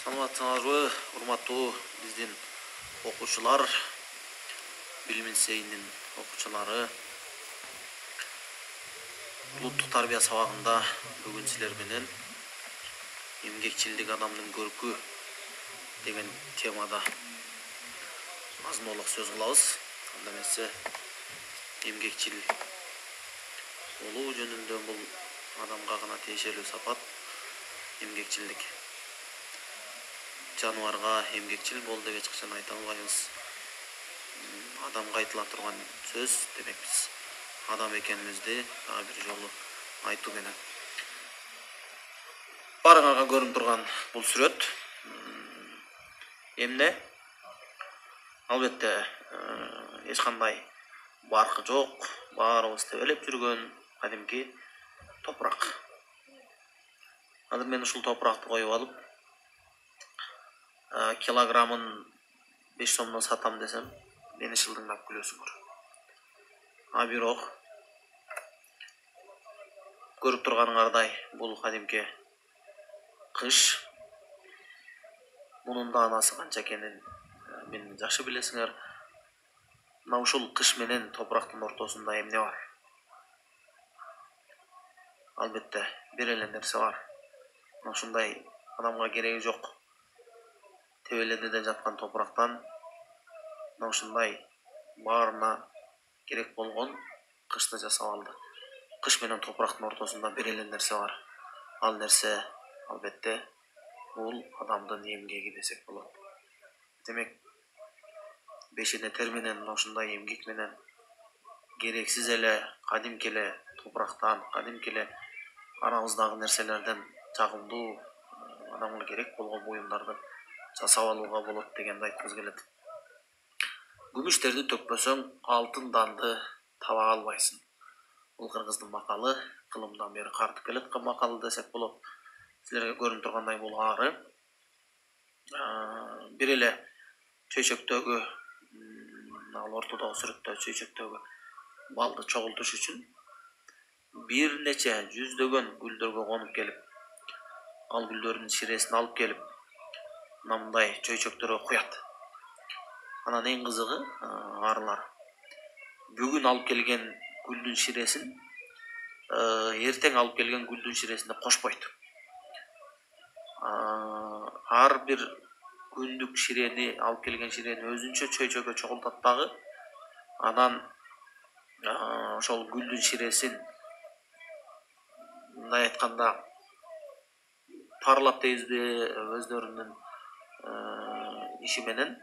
Саламатсыңарбы, урматтуу биздин окуучулар, билим институтунун окуучулары. Улуттук тарбия сабагында бүгүн силер менен эмгекчилдик адамдын көркү деген темада азын-аулак сөз кылабыз. Анда эмесе эмгекчил болуу жөнүндө бул адамга гана тиешелүү сапат. Эмгекчилдик жаныбарга эмгекчил бол деп эч качан айта албайбыз. Адамга айтыла турган сөз, демек биз адам экенибизди дагы бир жолу айтуу менен. Барыңарга көрүнүп турган бул сүрөт эмне? Албетте, эч кандай баркы жок, баарыбыз тебелеп жүргөн кадимки топурак. Азыр мен ушул топуракты коюп алып, килограммын 5 сомдон сатам десем, мени шылдыңдап күлөсүңөр. А бирок көрүп турганыңардай бул кадимки кыш. Мунун даанасы канча экенин мен жакшы билесиңер. Мына ушул кыш менен топурактын ортосунда эмне бар? Албетте, бир эле нерсе бар. Ушундай адамга кереги жок тебеледеде жаткан топурактан ушундай баарына керек болгон кышты жасап алды. Кыш менен топурактын ортосунда бир эле нерсе бар. Ал нерсе албетте бул адамдын эмгеги десек болот. Демек, бешене тер менен ушундай эмгек менен керексиз эле кадимки эле топурактан, кадимки эле арабыздагы нерселерден жагымдуу адамга керек болгон буюмдарды жасап алууга болот дегенди айткыбыз келет. Күмүш терди төкпөсөң, алтын данды таба албайсың. Бул кыргыздын макалы, кылымдан бери картып келаткан макалы десек болот. Силерге көрүнүп тургандай бул ары. Бир эле чөйчөктөгү, ал ортодогу сүрөттө чөйчөктөгү балды чогултуш үчүн бир нече жүздөгөн гүлдөргө конуп келип, ал гүлдөрдүн ширесин алып келип, мындай чөйчөктөргө куят. Анан эң кызыгы, арылар бүгүн алып келген гүлдүн ширесин эртең алып келген гүлдүн ширесине кошпойт. Ар бир күндүк ширени, алып келген ширени өзүнчө чөйчөгө чогултат дагы. Анан ошол гүлдүн ширесин мындай айтканда парлап дейбизби, өздөрүнүн иши менен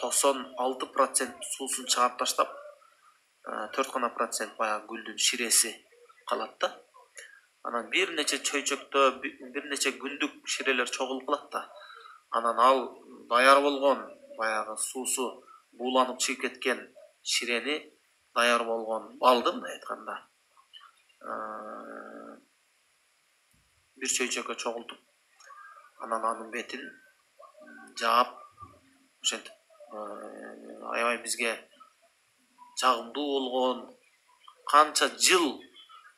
96% суусун чыгарып таштап, 4% баягы гүлдүн ширеси калат да. Анан бир нече чөйчөктө бир нече күндүк ширелер чогулуп калат да. Анан ал даяр болгон баягы суусу бууланып чыгып кеткен ширени, даяр болгон балды мындай айтканда бир чөйчөккө чогултуп, анан анын бетин жаап, ошентип аябай бизге жагымдуу болгон, канча жыл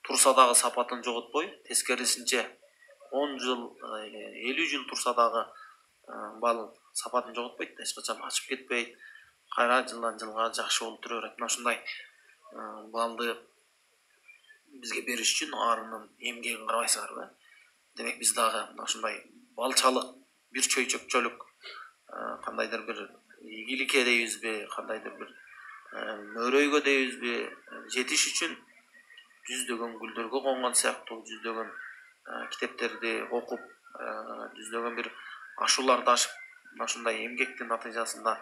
турса дагы сапатын жоготпой, тескерисинче 10 жыл, 50 жыл турса дагы бал сапатын жоготпойт, эч качан ачып кетпейт, кайра жылдан жылга жакшы болуп тура берет. Мына ушундай балды бизге бериш үчүн арынын эмгегин карабайсыңарбы? Демек биз дагы мына ушундай балчалык, бир чөйчөкчөлүк, кандайдыр бир игиликке дейбизби, кандайдыр бир мөрөйгө дейбизби, жетиш үчүн жүздөгөн гүлдөргө конгон сыяктуу, жүздөгөн китептерди окуп, жүздөгөн бир ашууларды ашып, мына ушундай эмгектин натыйжасында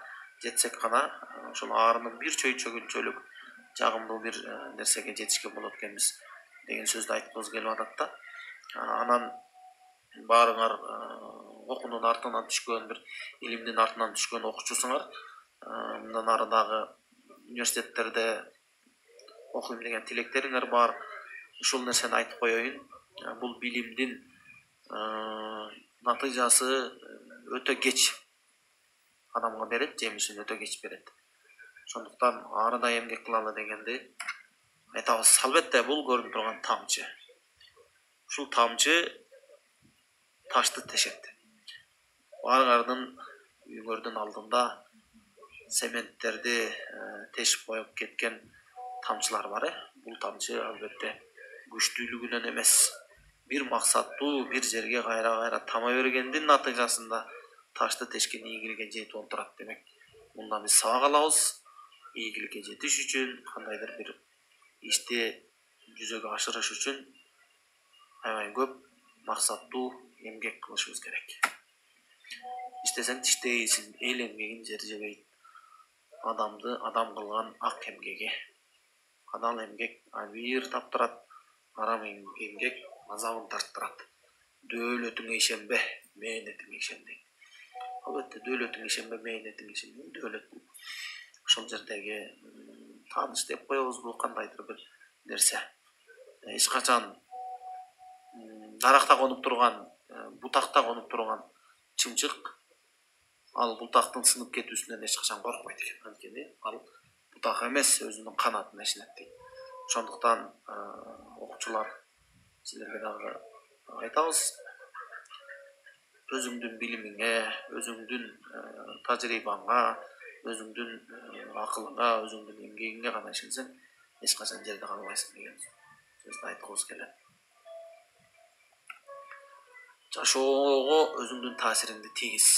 жетсек гана ошол арынын бир чөйчөгүнчөлүк жагымдуу бир нерсеге жетишке болот экенбиз деген сөздү айткыбыз келип атат да. Анан баарыңар окуунун артынан түшкөн, бир илимдин артынан түшкөн окуучусуңар. Мындан ары дагы университеттерде окуйм деген тилектериңер бар. Ушул нерсени айтып коеюн. Бул билимдин натыйжасы өтө кеч адамга берет, жемишин өтө кеч берет. Ошондуктан ары да эмгек кылалы дегенди айтабыз. Албетте, бул көрүнүп турган тамчы. Ушул тамчы taşты teshedi. Bargardın үйüңөрдүн алдында sementlerdi teşip koyup ketken tamçılar var. Бул тамчы албетте күчтүүлүгүнөн эмес, bir максаттуу bir жерге кайра тама бергендин натыйжасында ташты тешкен ийгиликке жетип отурат демек. Мындан биз сабак алабыз. Ийгиликке жетиш үчүн, кандайдыр bir ишти жүзөгө ашырыш үчүн аябай көп максаттуу эмгек кылышыбыз керек. İstesen tişteysin, el emgegin jerjebeyt. Adamdı adam kılgan ak emgegi. Adal emgek bir taptırat, aram emgek azabın tarttırat. Döөлөтүң ишенбе, мээнетиң ишенди. Албетте дöөлөтүң ишенбе, мээнетиң ишенди. Дöөлөт бул ошол жердеги тааныш деп коебуз, бул кандайдыр бир нерсе. Эч качан даракта конуп турган, бутакта конуп турган чымчык ал бутактын сынып кетүүсүнөн эч качан коркпойт экен. Анткени ал бутак эмес, өзүнүн канатына ишенет дейт. Ошондуктан окуучулар силерге дагы айтабыз. Өзүңдүн билимиңе, өзүңдүн тажрыйбаңа, өзүңдүн акылыңа, өзүңдүн эмгегиңе гана ишенсең, эч качан жерде калбайсың деген сөздү айткыбыз келет. Жашоого өзүңдүн таасириңди тийгиз.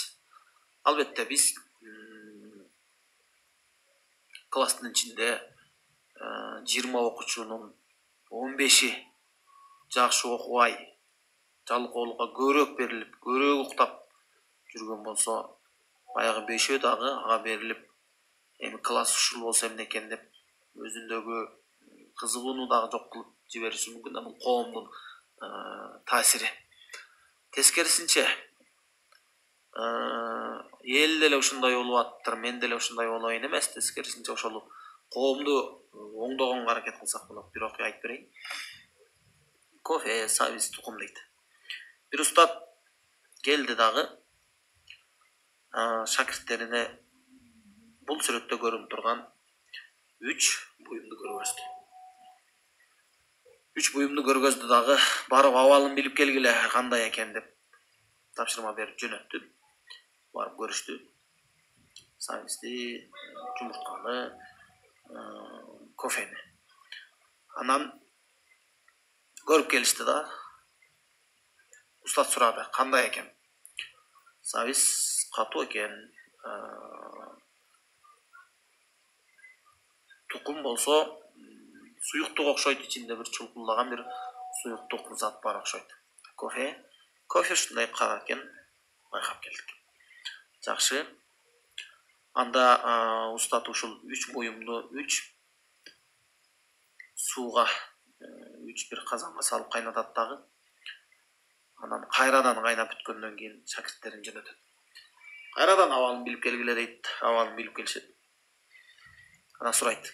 Албетте биз класстын ичинде 20 окуучунун 15-и жакшы окубай, жалкоолукка көбүрөөк берилип, көбүрөөк уктап жүргөн болсо, баягы 5-өө дагы ага берилип, эми класс ушул болсо эмне экен деп өзүндөгү кызыгууну дагы жок кылып жибериши мүмкүн да, бул коомдун таасири. Тескерисинче, эл деле ушундай болуп аттыр, мен деле ушундай болоюн эмес, тескерисинче ошол коомду оңдогонго аракет кылсак болот. Bir окуя айтып берейин. Кофе сабиз тукум дейт. Bir устат келди дагы шакирттерине бул сүрөттө көрүнүп турган 3 буюмду көргөздү. 3 буюмду көргөздү дагы, барып абалын билип келгиле кандай экен деп тапшырма берип жөнөттү. Барып көрүштү. Сабизди, жумуртканы, кофени. Анан көрүп келишти да. Устат сурады, кандай экен? Сабиз катуу экен. Тукум болсо суюктук окшойт, ичинде бир чулпулдаган бир суюктук зат бар окшойт. Кофе ушундай кара экен, байкап келдик. Жакшы. Анда устат ушул 3 буюмду 3 сууга 3 бир казанга салып кайнатат дагы. Анан кайрадан кайнап бүткөндөн кийин шакирттерин жөнөтөт. Кайрадан абалын билип келгиле дейт, абалын билип келишет. Анан сурайт,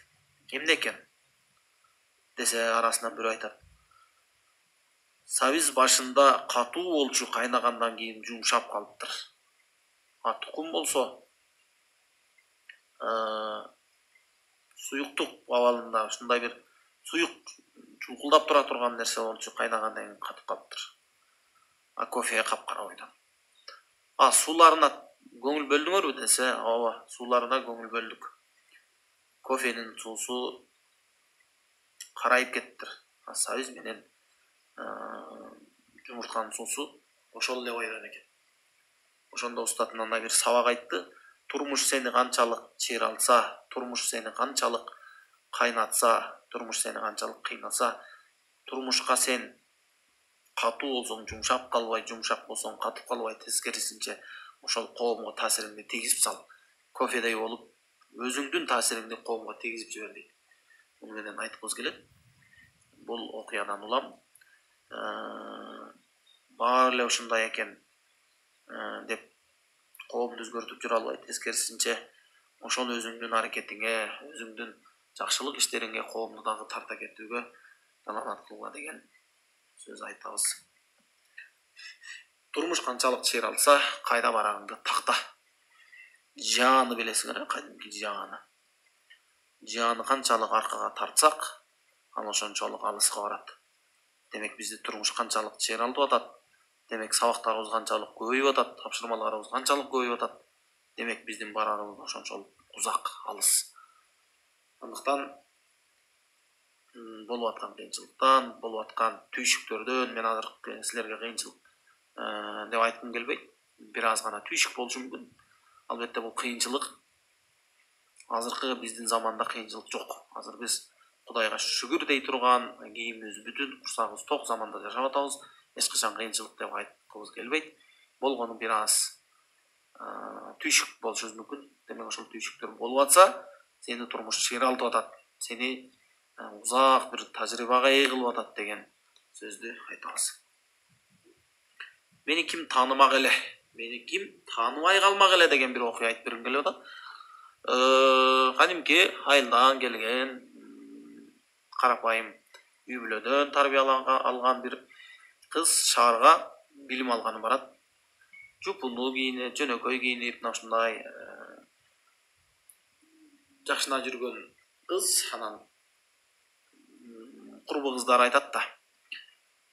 эмне экен? Десе арасынан бирөө айтат. Сабиз башында катуу болчу, кайнагандан кийин жумшап калыптыр. Тукум болсо суюктук абалында ушундай бир суюк чулкулдап тура турган нерсе болчу, кайнагандан кийин катып калыптыр. Кофе капкара ойдон. Сууларына көңүл бөлдүңөрбү десе, ооба, сууларына көңүл бөлдүк. Кофенин суусу карайып кеттир. Сабиз менен жумуртканын суусу ошол эле бойдон экен. Ошондо устат анда бир сабак айтты. Турмуш сени канчалык чыйралса, турмуш сени канчалык кайнатса, турмуш сени канчалык кыйнаса, турмушка сен катуу болсоң жумшап калбай, жумшак болсоң катып калбай, тескерисинче ошол коомго таасириңди тийгизип сал. Кофедей болуп, өзүңдүн таасириңди коомго тийгизип жибер дейт. Муну менен айткыбыз келет. Бул окуядан улам баары эле ушундай экен деп коомду өзгөртүп жүрө албайт. Тескерисинче ошол өзүңдүн аракетиңе, өзүңдүн жакшылык иштериңе коомду дагы тарта кетүүгө далалат кылгыла деген сөз айтабыз. Турмуш канчалык чыйралса, кайда барарыңды такта. Жааны билесиңер, кадимки жааны. Жааны канчалык аркага тартсак, ал ошончолук алыска барат. Демек бизди турмуш канчалык чыйралтып атат, Demek сабактарыбыз канчалык көбөйүп атат, тапшырмаларыбыз канчалык көбөйүп атат. Demek биздин барарыбыз ошончолук узак, алыс. Андыктан болуп аткан кыйынчылыктан, болуп аткан түйшүктөрдөн мен азыр силерге кыйынчылык деп айткым келбейт. Бир аз гана түйшүк болушу мүмкүн. Албетте бул кыйынчылык азыркы биздин заманда кыйынчылык жок. Азыр биз Кудайга шүгүр дей турган, кийимибиз бүтүн, курсагыбыз ток заманда жашап атабыз. Эч качан кыйынчылык деп айткыбыз келбейт. Болгону бир аз түйшүк болушубуз мүмкүн. Демек ошол түйшүктөр болуп атса, сени турмуш чыйралтып атат. Сени узак бир тажрыйбага ээ кылып атат деген сөздү айтабыз. Мени ким таанымак эле, мени ким тааныбай калмак эле деген бир окуя айтып бергим келип атат. Кадимки айылдан келген карапайым үй бүлөдөн алган бир кыз шаарга билим алганы барат. Жупуну кийинип, жөнөкөй кийинип, мына ушундай жакшына жүргөн кыз, анан курбу кыздар айтат да,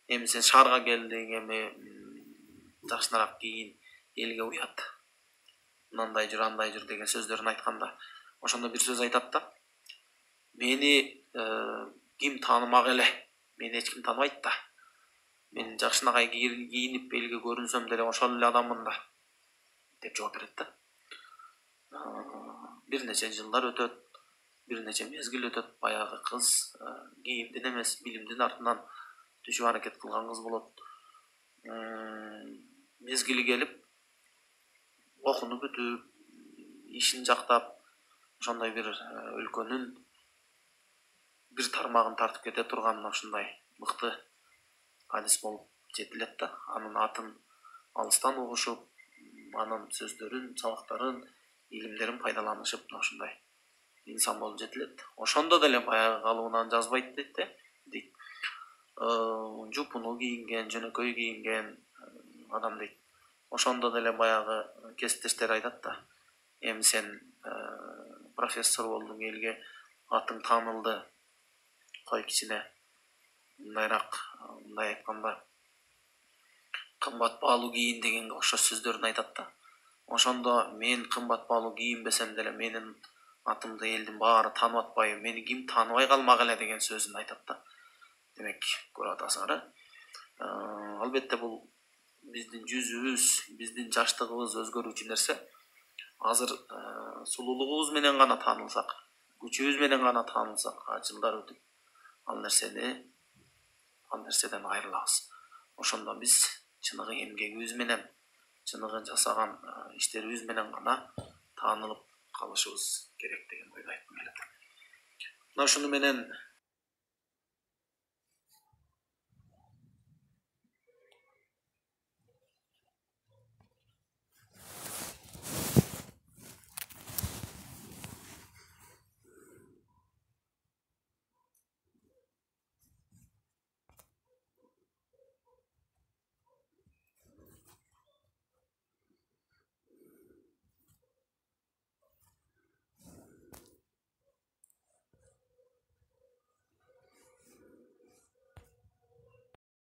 эми сен шаарга келдиң, эми жакшыраак кийин, элге уят. Мындай жүр, андай жүр деген сөздөрүн айтканда, ошондо бир сөз айтат да, мени ким таанымак эле, мени эч ким тааныбайт да. Мен жакшынакай кийинип элге көрүнсөм деле ошол эле адаммын да, деп жооп берет да. Бир нече жылдар өтөт, бир нече мезгил өтөт, баягы кыз кийимдин эмес, билимдин артынан түшүп аракет кылган кыз болот. Мезгили келип, окууну бүтүп, ишин жактап, ошондой бир өлкөнүн бир тармагын тартып кете турган ушундай мыкты адис болуп жетилет да. Анын атын алыстан угушуп, анын сөздөрүн, сабактарын, илимдерин пайдаланышып, ушундай инсан болуп жетилет. Ошондо деле баягы калыбынан жазбайт дейт. Жупуну кийинген, жөнөкөй кийинген адам дейт. Ошондо деле баягы кесиптештери айтат да, эми сен профессор болдуң, элге атың таанылды, кой кичине мындайраак, мындай айтканда кымбат баалуу кийин дегенге окшош сөздөрүн айтат да. Ошондо мен кымбат баалуу кийинбесем деле менин атымды элдин баары таанып атпайбы, мени ким тааныбай калмак эле деген сөзүн айтат да. Демек, көрүп атасыңар, албетте бул биздин жүзүбүз, биздин жаштыгыбыз өзгөрүүчү нерсе. Азыр сулуулугубуз менен гана таанылсак, күчүбүз менен гана таанылсак, жылдар өтүп ал нерседен айрылабыз. Ошондо биз чыныгы эмгегибиз менен, чыныгы жасаган иштерибиз менен гана таанылып калышыбыз керек деген ойду айткым келет. Мына ушуну менен